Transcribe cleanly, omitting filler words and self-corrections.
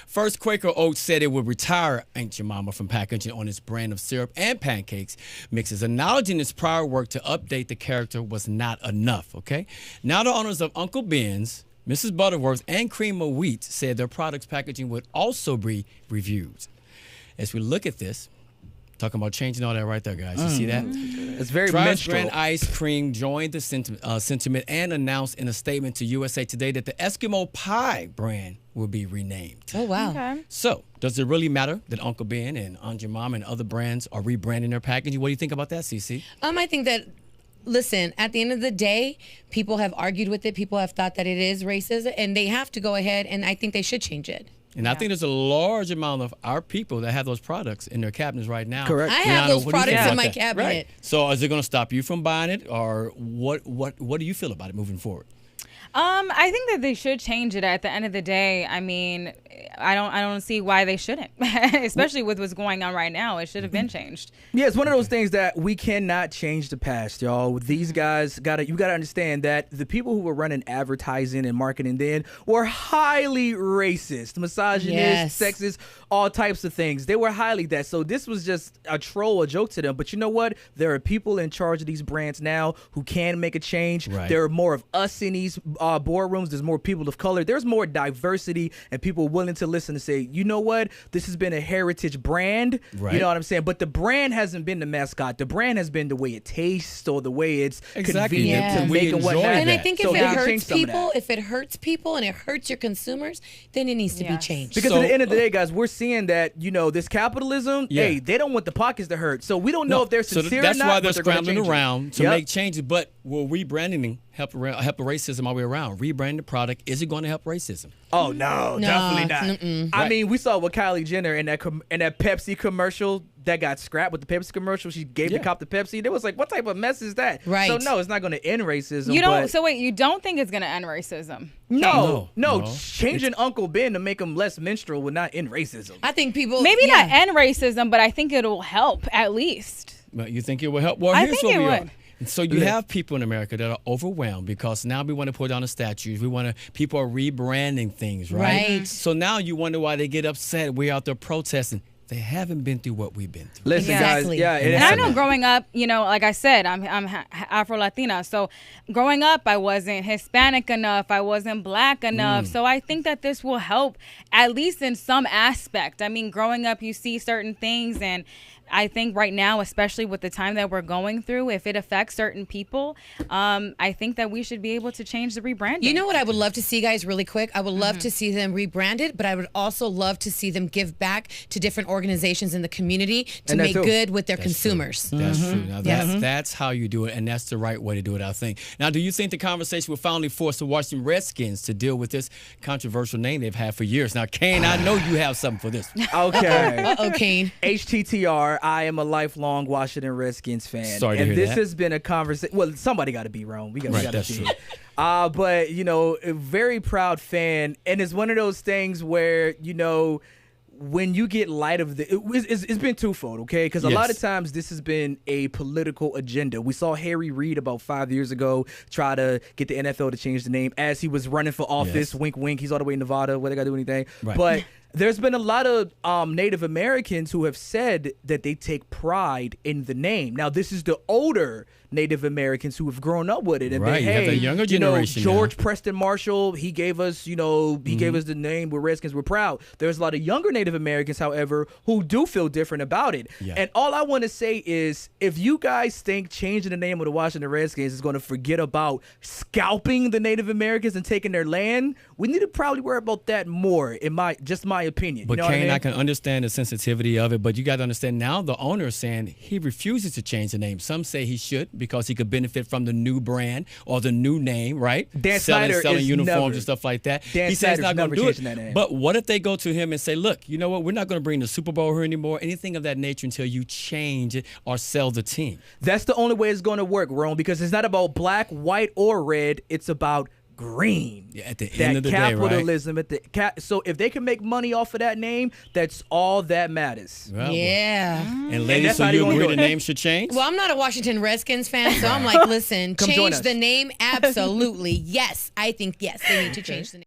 First, Quaker Oats said it would retire Aunt Jemima from packaging on its brand of syrup and pancakes mixes, acknowledging its prior work to update the character was not enough, okay? Now the owners of Uncle Ben's, Mrs. Butterworth, and Cream of Wheat said their products' packaging would also be reviewed. As we look at this, talking about changing all that right there, guys. You see that? It's very Drive minstrel. Brand Ice Cream joined the sentiment and announced in a statement to USA Today that the Eskimo Pie brand will be renamed. Oh, wow. Okay. So, does it really matter that Uncle Ben and Aunt Jemima and other brands are rebranding their packaging? What do you think about that, CC? I think that, listen, at the end of the day, people have argued with it. People have thought that it is racist, and they have to go ahead, and I think they should change it. And I think there's a large amount of our people that have those products in their cabinets right now. Correct. I have those what do you think products in about my that? cabinet. Right. So is it going to stop you from buying it, or what do you feel about it moving forward? I think that they should change it at the end of the day. I mean, I don't see why they shouldn't, especially with what's going on right now. It should have been changed. Yeah, it's one of those things that we cannot change the past, y'all. These guys you gotta understand that the people who were running advertising and marketing then were highly racist, misogynist, sexist, all types of things. They were highly that. So this was just a troll, a joke to them. But you know what? There are people in charge of these brands now who can make a change. Right. There are more of us in these boardrooms. There's more people of color. There's more diversity and people willing to listen and say, you know what? This has been a heritage brand. Right. You know what I'm saying? But the brand hasn't been the mascot. The brand has been the way it tastes or the way it's convenient to We make and enjoy whatnot. that. And I think So if they it can change hurts some of that. people, and it hurts your consumers, then it needs to be Yes. changed. Because So- at the end of the day, guys, we're seeing that, this capitalism, hey, they don't want the pockets to hurt. So we don't know if they're sincere that's or not. why but they're they're gonna scrambling change it. around to Yep. make changes. But will rebranding help racism all the way around? Rebranding the product, is it going to help racism? Oh, no, definitely not. mm-mm. I mean, we saw with Kylie Jenner in that Pepsi commercial that got scrapped with the Pepsi commercial. She gave the cop the Pepsi. It was like, what type of mess is that? Right. So, no, it's not going to end racism. You don't. but So wait, you don't think it's going to end racism? No. No. Changing Uncle Ben to make him less minstrel would not end racism. I think people Maybe not end racism, but I think it'll help at least. Well, you think it will help? Well, I here's think what it we would. are. So you have people in America that are overwhelmed because now we want to put down the statues. People are rebranding things, right? Right. So now you wonder why they get upset. We're out there protesting. They haven't been through what we've been through. Listen, Exactly. guys. Yeah, it And I is. know growing up, like I said, I'm Afro-Latina. So growing up, I wasn't Hispanic enough. I wasn't black enough. So I think that this will help, at least in some aspect. I mean, growing up, you see certain things, and I think right now, especially with the time that we're going through, if it affects certain people, I think that we should be able to change the rebranding. You know what I would love to see, guys, really quick? I would love to see them rebranded, but I would also love to see them give back to different organizations in the community to And that make too. good with their That's consumers. True. That's true. Now Yes. that's how you do it, and that's the right way to do it, I think. Now, do you think the conversation will finally force the Washington Redskins to deal with this controversial name they've had for years? Now, Kane, I know you have something for this. Okay. Uh-oh, Kane. HTTR, I am a lifelong Washington Redskins fan. Sorry to and hear this that. has been a conversation. Well, somebody got to be wrong. We got to That's see true. it. But, a very proud fan. And it's one of those things where, when you get light of it's been twofold, okay? Because a lot of times this has been a political agenda. We saw Harry Reid about 5 years ago try to get the NFL to change the name as he was running for office. Yes. Wink, wink. He's all the way in Nevada. Where they got to do anything. Right. But there's been a lot of Native Americans who have said that they take pride in the name. Now, this is the older Native Americans who have grown up with it. And Right, been, you have hey, the younger generation now. George Preston Marshall, he gave us, he gave us the name. We're Redskins. We're proud. There's a lot of younger Native Americans, however, who do feel different about it. Yeah. And all I want to say is, if you guys think changing the name of the Washington Redskins is going to forget about scalping the Native Americans and taking their land, we need to probably worry about that more, in my opinion. But You know what Kane, I mean? I can understand the sensitivity of it, but you got to understand now the owner is saying he refuses to change the name. Some say he should because he could benefit from the new brand or the new name, right? Dan Snyder selling is uniforms never- and stuff like that. Dan He says he's Snyder's not going never to do changing that it. name. But what if they go to him and say, look, you know what? We're not going to bring the Super Bowl here anymore, anything of that nature until you change it or sell the team. That's the only way it's going to work, Rome, because it's not about black, white, or red. It's about green. Yeah, at the end of the day, right? capitalism so if they can make money off of that name, that's all that matters. Well, Yeah. And ladies, that's so how you they gonna agree do the it. name should change? Well, I'm not a Washington Redskins fan, so I'm like, listen, Come join change us. the name? Absolutely. Yes. I think, yes, they need to change the name.